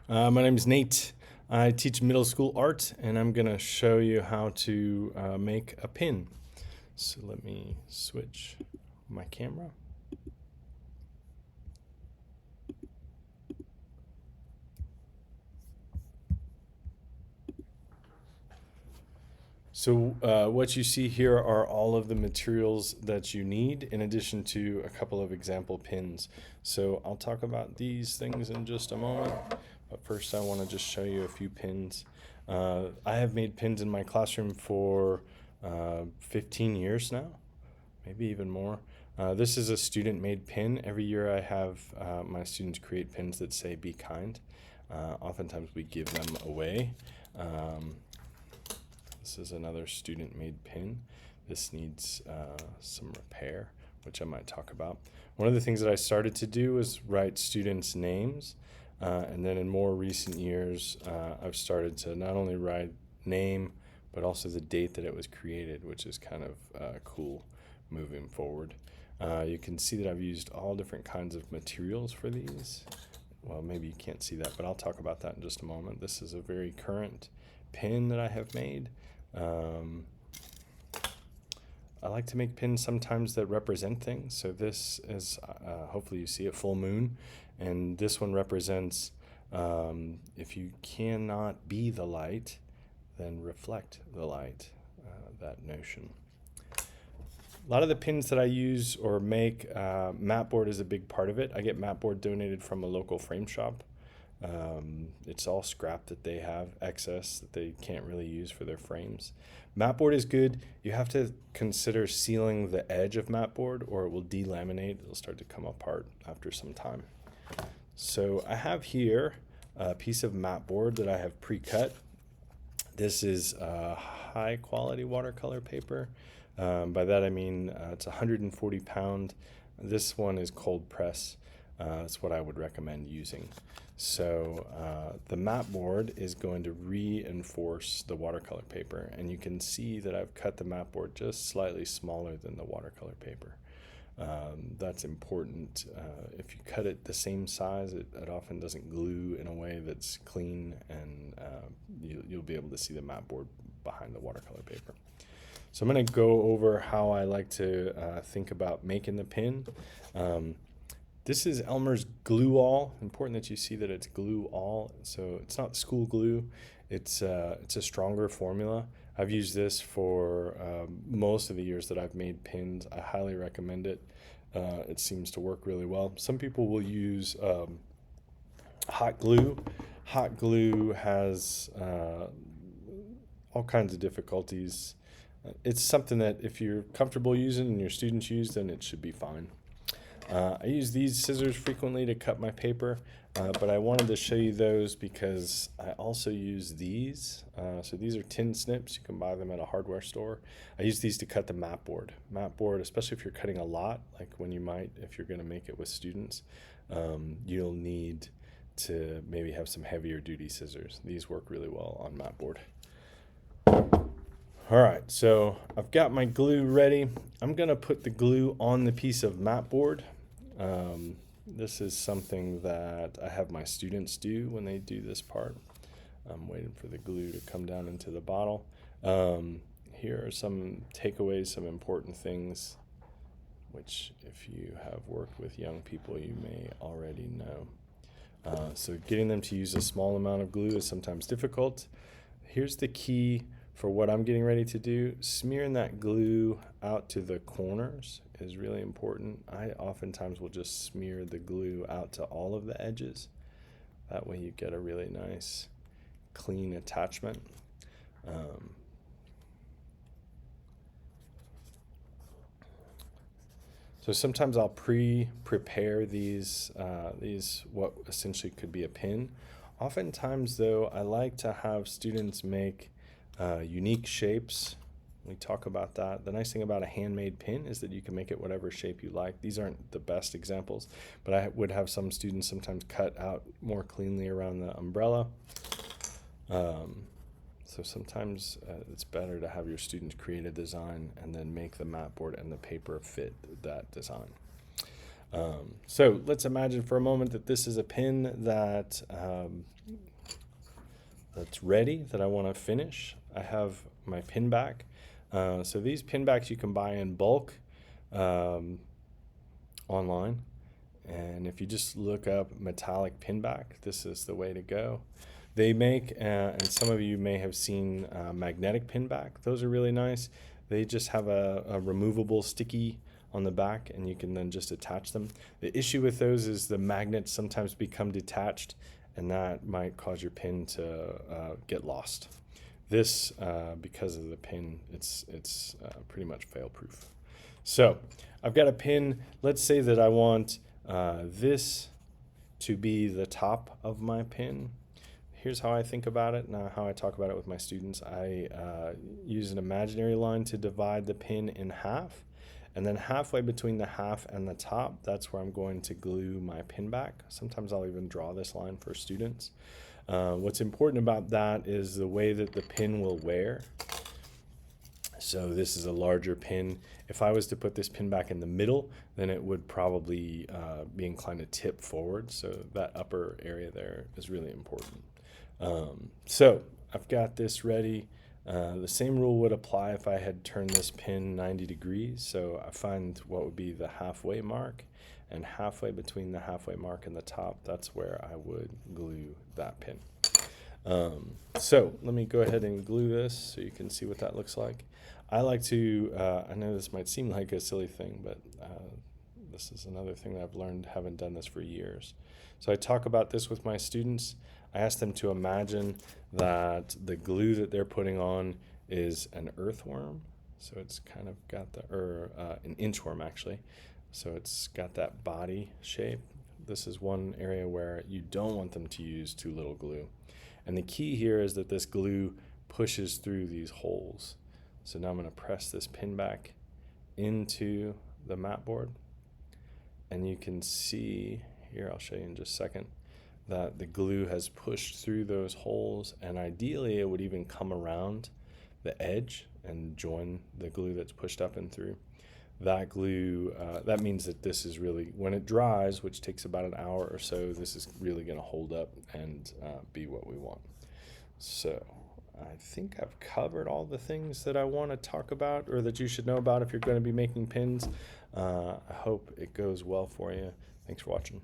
My name is Nate. I teach middle school art, and I'm going to show you how to make a pin. So let me switch my camera. So what you see here are all of the materials that you need, in addition to a couple of example pins. So I'll talk about these things in just a moment, but first I want to just show you a few pins. I have made pins in my classroom for 15 years now, maybe even more. This is a student-made pin. Every year I have my students create pins that say "Be kind." Oftentimes we give them away. This is another student-made pin. This needs some repair, which I might talk about. One of the things that I started to do was write students' names, and then in more recent years, I've started to not only write name, but also the date that it was created, which is kind of cool moving forward. You can see that I've used all different kinds of materials for these. Well, maybe you can't see that, but I'll talk about that in just a moment. This is a very current pin that I have made. I like to make pins sometimes that represent things. So this is, hopefully you see a full moon, and this one represents if you cannot be the light, then reflect the light, that notion. A lot of the pins that I use or make, mat board is a big part of it. I get mat board donated from a local frame shop. It's all scrap that they have excess that they can't really use for their frames. Mat board is good. You have to consider sealing the edge of mat board or it will delaminate. It'll start to come apart after some time. So I have here a piece of mat board that I have pre-cut. This is high quality watercolor paper. By that I mean it's 140 pound. This one is cold press. That's what I would recommend using. So the mat board is going to reinforce the watercolor paper, and you can see that I've cut the mat board just slightly smaller than the watercolor paper. That's important. If you cut it the same size, it often doesn't glue in a way that's clean, and you'll be able to see the mat board behind the watercolor paper. So I'm going to go over how I like to think about making the pin. This is Elmer's Glue All. Important that you see that it's Glue All. So it's not school glue. It's a stronger formula. I've used this for most of the years that I've made pins. I highly recommend it. It seems to work really well. Some people will use hot glue. Hot glue has all kinds of difficulties. It's something that if you're comfortable using and your students use, then it should be fine. I use these scissors frequently to cut my paper, but I wanted to show you those because I also use these. So these are tin snips. You can buy them at a hardware store. I use these to cut the mat board. Mat board, especially if you're cutting a lot, like when you might, if you're going to make it with students, you'll need to maybe have some heavier duty scissors. These work really well on mat board. All right, so I've got my glue ready. I'm gonna put the glue on the piece of mat board. This is something that I have my students do when they do this part. I'm waiting for the glue to come down into the bottle. Here are some takeaways, some important things, which if you have worked with young people, you may already know. So getting them to use a small amount of glue is sometimes difficult. Here's the key for what I'm getting ready to do. Smearing that glue out to the corners is really important. I oftentimes will just smear the glue out to all of the edges. That way you get a really nice, clean attachment. So sometimes I'll prepare these what essentially could be a pin. Oftentimes though, I like to have students make unique shapes. We talk about that. The nice thing about a handmade pin is that you can make it whatever shape you like. These aren't the best examples, but I would have some students sometimes cut out more cleanly around the umbrella. So sometimes it's better to have your students create a design and then make the mat board and the paper fit that design. So let's imagine for a moment that this is a pin that that's ready, that I want to finish. I have my pin back. So these pin backs you can buy in bulk online. And if you just look up metallic pin back, this is the way to go. They make, and some of you may have seen magnetic pin back. Those are really nice. They just have a removable sticky on the back, and you can then just attach them. The issue with those is the magnets sometimes become detached, and that might cause your pin to get lost. This, because of the pin, it's pretty much fail-proof. So I've got a pin. Let's say that I want this to be the top of my pin. Here's how I think about it, and how I talk about it with my students. I use an imaginary line to divide the pin in half, and then halfway between the half and the top, that's where I'm going to glue my pin back. Sometimes I'll even draw this line for students. What's important about that is the way that the pin will wear. So this is a larger pin. If I was to put this pin back in the middle, then it would probably be inclined to tip forward. So that upper area there is really important. So I've got this ready. The same rule would apply if I had turned this pin 90 degrees. So I find what would be the halfway mark, and halfway between the halfway mark and the top, that's where I would glue that pin. So let me go ahead and glue this so you can see what that looks like. I like to, I know this might seem like a silly thing, but this is another thing that I've learned, haven't done this for years. So I talk about this with my students. I ask them to imagine that the glue that they're putting on is an earthworm. So it's kind of got the, or an inchworm actually. So it's got that body shape. This is one area where you don't want them to use too little glue. And the key here is that this glue pushes through these holes. So now I'm going to press this pin back into the mat board. And you can see here, I'll show you in just a second, that the glue has pushed through those holes, and ideally it would even come around the edge and join the glue that's pushed up and through. That glue, that means that this is really, when it dries, which takes about an hour or so, this is really going to hold up and be what we want. So I think I've covered all the things that I want to talk about, or that you should know about if you're going to be making pins. I hope it goes well for you. Thanks for watching.